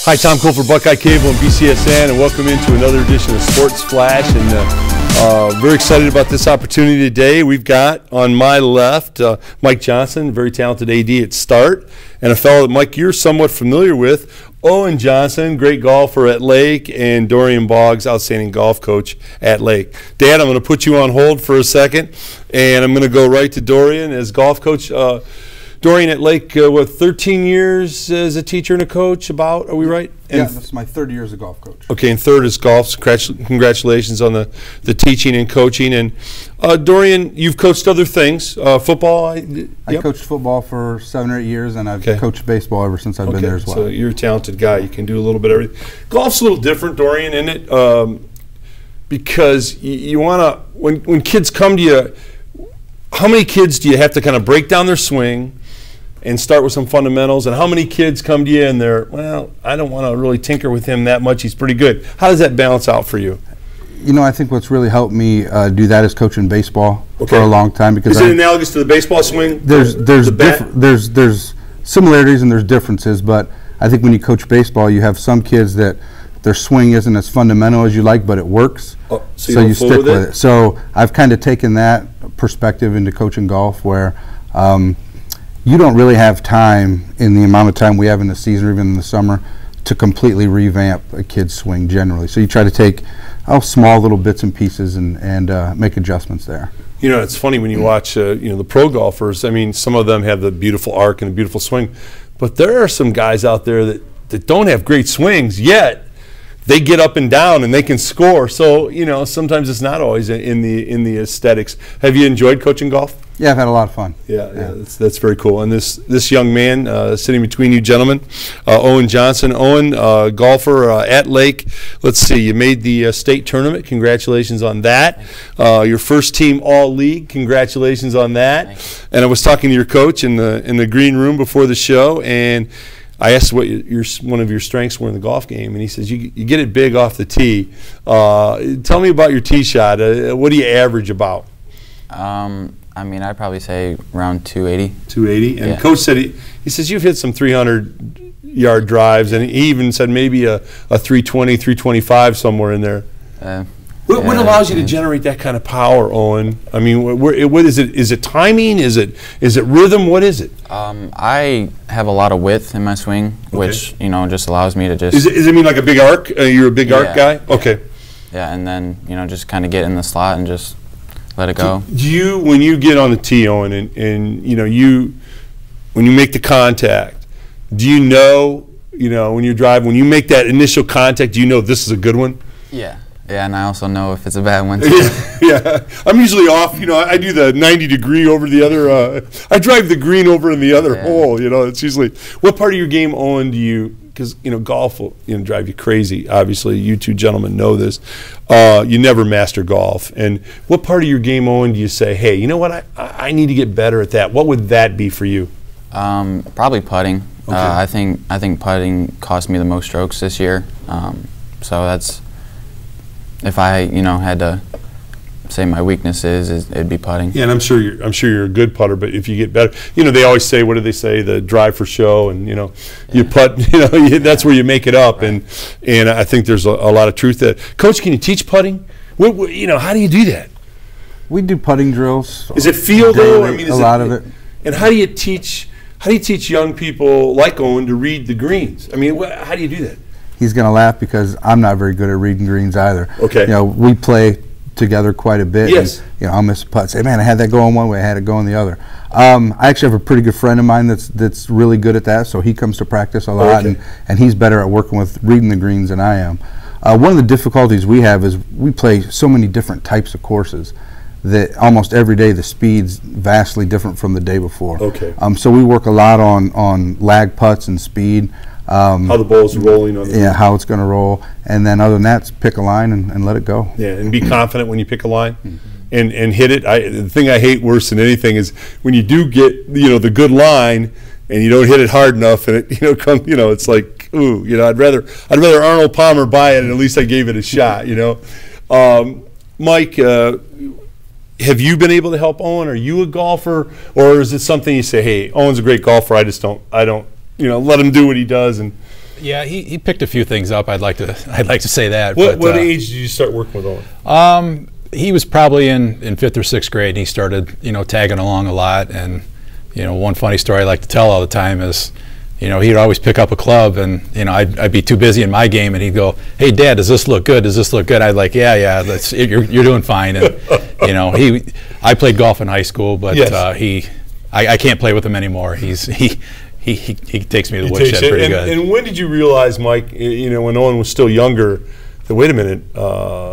Hi, Tom Cole for Buckeye Cable and BCSN, and welcome into another edition of Sports Flash. And very excited about this opportunity today. We've got on my left Mike Johnson, very talented AD at Start, and a fellow that, Mike, you're somewhat familiar with, Owen Johnson, great golfer at Lake, and Dorian Boggs, outstanding golf coach at Lake. Dad, I'm going to put you on hold for a second, and I'm going to go right to Dorian as golf coach. Dorian at Lake, what, 13 years as a teacher and a coach, about, are we right? And yeah, this is my third year as a golf coach. Okay, and third is golf. Congratulations on the teaching and coaching. And Dorian, you've coached other things, football? Yep. I coached football for 7 or 8 years, and I've coached baseball ever since I've been there as well. So you're a talented guy. You can do a little bit of everything. Golf's a little different, Dorian, isn't it? Because you want to, when kids come to you, how many kids do you have to kind of break down their swing and start with some fundamentals, and how many kids come to you and they're, well, I don't want to really tinker with him that much, he's pretty good. How does that balance out for you? You know, I think what's really helped me do that is coaching baseball for a long time. Because is it analogous to the baseball swing? There's similarities and there's differences, but I think when you coach baseball, you have some kids that their swing isn't as fundamental as you like, but it works, so you stick with it. So I've kind of taken that perspective into coaching golf, where you don't really have time, in the amount of time we have in the season or even in the summer, to completely revamp a kid's swing generally. So you try to take small little bits and pieces and make adjustments there. You know, it's funny when you watch the pro golfers. I mean, some of them have the beautiful arc and the beautiful swing, but there are some guys out there that don't have great swings, yet they get up and down and they can score. So, you know, sometimes it's not always in the aesthetics. Have you enjoyed coaching golf? Yeah, I've had a lot of fun. Yeah, that's very cool. And this young man sitting between you gentlemen, Owen Johnson. Owen, golfer at Lake. Let's see, you made the state tournament. Congratulations on that. Your first team all-league. Congratulations on that. Thanks. And I was talking to your coach in the green room before the show, and I asked what one of your strengths were in the golf game, and he says you get it big off the tee. Tell me about your tee shot. What do you average about? I mean, I'd probably say around 280. 280? And Coach said, he says you've hit some 300-yard drives, and he even said maybe a 320, 325 somewhere in there. What allows you to generate that kind of power, Owen? I mean, what is it? Is it timing? Is it rhythm? What is it? I have a lot of width in my swing, which, you know, just allows me to just... Does it mean like a big arc? You're a big arc guy? Okay. Yeah, and then, you know, just kind of get in the slot and just let it go. Do you, when you get on the tee, Owen, and you know, when you make the contact, do you know, when you're driving, when you make that initial contact, do you know this is a good one? Yeah. Yeah, and I also know if it's a bad one. Yeah, I'm usually off. You know, I do the 90-degree over the other. I drive the green over in the other hole. You know, it's usually. What part of your game, Owen, do you? Because golf will drive you crazy. Obviously, you two gentlemen know this. You never master golf. And what part of your game, Owen, do you say, hey, you know what? I need to get better at that. What would that be for you? Probably putting. Okay. I think putting cost me the most strokes this year. So that's. If I, had to say my weakness it'd be putting. Yeah, and I'm sure you're a good putter, but if you get better, they always say, what do they say? The drive for show, and you putt, that's where you make it up, right. and I think there's a lot of truth to that. Coach, can you teach putting? How do you do that? We do putting drills. Is it feel though? I mean, a lot of it. And how do you teach young people like Owen to read the greens? I mean, how do you do that? He's going to laugh because I'm not very good at reading greens either. Okay. We play together quite a bit. Yes. And, I'll miss a putt. Say, man, I had that going one way, I had it going the other. I actually have a pretty good friend of mine that's really good at that, so he comes to practice a lot, and he's better at working with reading the greens than I am. One of the difficulties we have is we play so many different types of courses that almost every day the speed's vastly different from the day before. Okay. So we work a lot on lag putts and speed. How the ball's rolling on the how it's going to roll, and then other than that, pick a line and let it go. Yeah, and be confident when you pick a line, and hit it. The thing I hate worse than anything is when you do get the good line and you don't hit it hard enough, and it it's like ooh, I'd rather Arnold Palmer buy it, and at least I gave it a shot. Mike, have you been able to help Owen? Are you a golfer, or is it something you say, hey, Owen's a great golfer, I don't let him do what he does? And Yeah, he picked a few things up. I'd like to say that. What age did you start working with Owen? He was probably in 5th or 6th grade, and he started, tagging along a lot. And, one funny story I like to tell all the time is, he'd always pick up a club, and, I'd be too busy in my game, and he'd go, "Hey, Dad, does this look good? Does this look good?" I'd like, "Yeah, you're doing fine." And, I played golf in high school, but yes. I can't play with him anymore. He takes me to the woodshed pretty good. And when did you realize, Mike, when Owen was still younger, that wait a minute,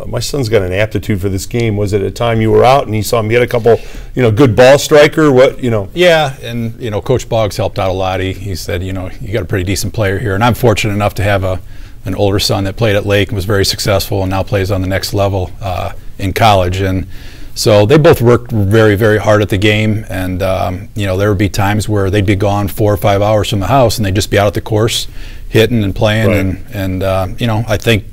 my son's got an aptitude for this game? Was it a time you were out and you saw him get a couple, good ball striker? Yeah, and Coach Boggs helped out a lot. He said, you got a pretty decent player here, and I'm fortunate enough to have an older son that played at Lake and was very successful, and now plays on the next level in college. And so they both worked very, very hard at the game, and there would be times where they'd be gone 4 or 5 hours from the house, and they'd just be out at the course, hitting and playing, right. and I think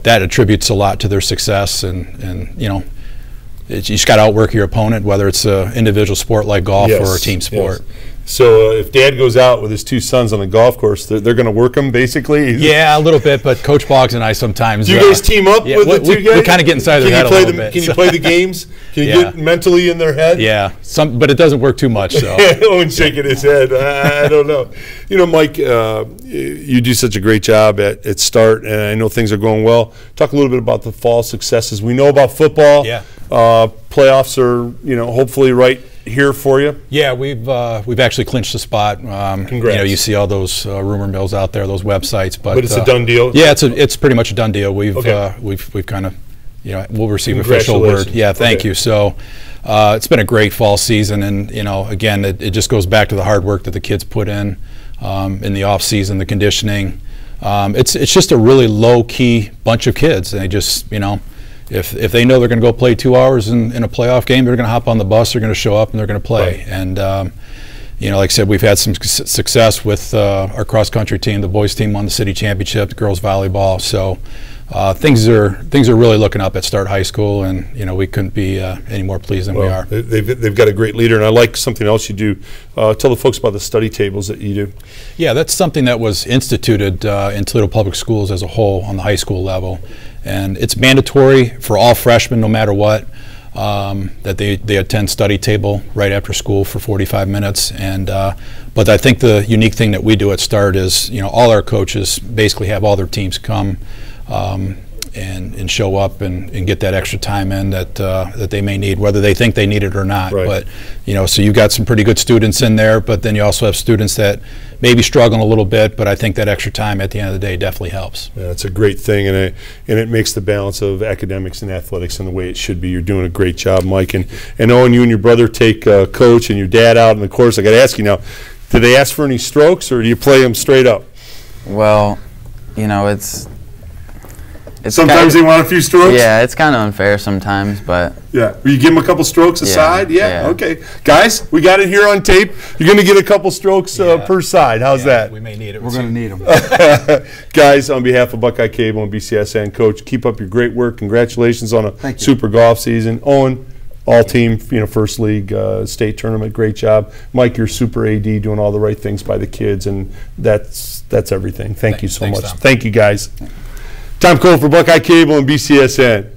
that attributes a lot to their success, and you just got to outwork your opponent, whether it's an individual sport like golf or a team sport. Yes. So if Dad goes out with his 2 sons on the golf course, they're going to work him, basically? Yeah, a little bit, but Coach Boggs and I sometimes... Do you guys team up with the 2 guys? We kind of get inside their head a little bit. Can you play the games? Can you get mentally in their head? Yeah, but it doesn't work too much. So. Owen's shaking his head. I don't know. Mike, you do such a great job at Start, and I know things are going well. Talk a little bit about the fall successes. We know about football. Yeah. Playoffs are, hopefully right here for you. Yeah, we've actually clinched the spot. Congrats. You see all those rumor mills out there, those websites, but it's a done deal. Yeah, it's pretty much a done deal. We've kind of we'll receive official word. Yeah, thank you. So it's been a great fall season, and again, it just goes back to the hard work that the kids put in the off season, the conditioning. It's just a really low key bunch of kids, and they just If they know they're going to go play 2 hours in a playoff game, they're going to hop on the bus, they're going to show up, and they're going to play. Right. And like I said, we've had some success with our cross country team. The boys team won the city championship, the girls volleyball. So things are really looking up at Start High School, and we couldn't be any more pleased than we are. They've got a great leader, and I like something else you do. Tell the folks about the study tables that you do. Yeah, that's something that was instituted in Toledo Public Schools as a whole on the high school level. And it's mandatory for all freshmen, no matter what, that they attend study table right after school for 45 minutes. And but I think the unique thing that we do at Start is, all our coaches basically have all their teams come and show up and get that extra time in that they may need, whether they think they need it or not. Right. But so you've got some pretty good students in there, but then you also have students that maybe struggling a little bit, but I think that extra time at the end of the day definitely helps. Yeah, it's a great thing, and it makes the balance of academics and athletics in the way it should be. You're doing a great job, Mike. And Owen, you and your brother take Coach and your dad out in the course. I got to ask you now, do they ask for any strokes, or do you play them straight up? Well, sometimes they want a few strokes? Yeah, it's kind of unfair sometimes, but... Yeah. Will you give them a couple strokes aside? Yeah? Okay. Guys, we got it here on tape. You're going to get a couple strokes per side. How's that? We may need it. We're going to need them. Guys, on behalf of Buckeye Cable and BCSN, Coach, keep up your great work. Congratulations on a super golf season. Owen, all-team, First League state tournament, great job. Mike, you're super AD, doing all the right things by the kids, and that's everything. Thank you so much. Tom. Thank you, guys. Tom Cole for Buckeye Cable and BCSN.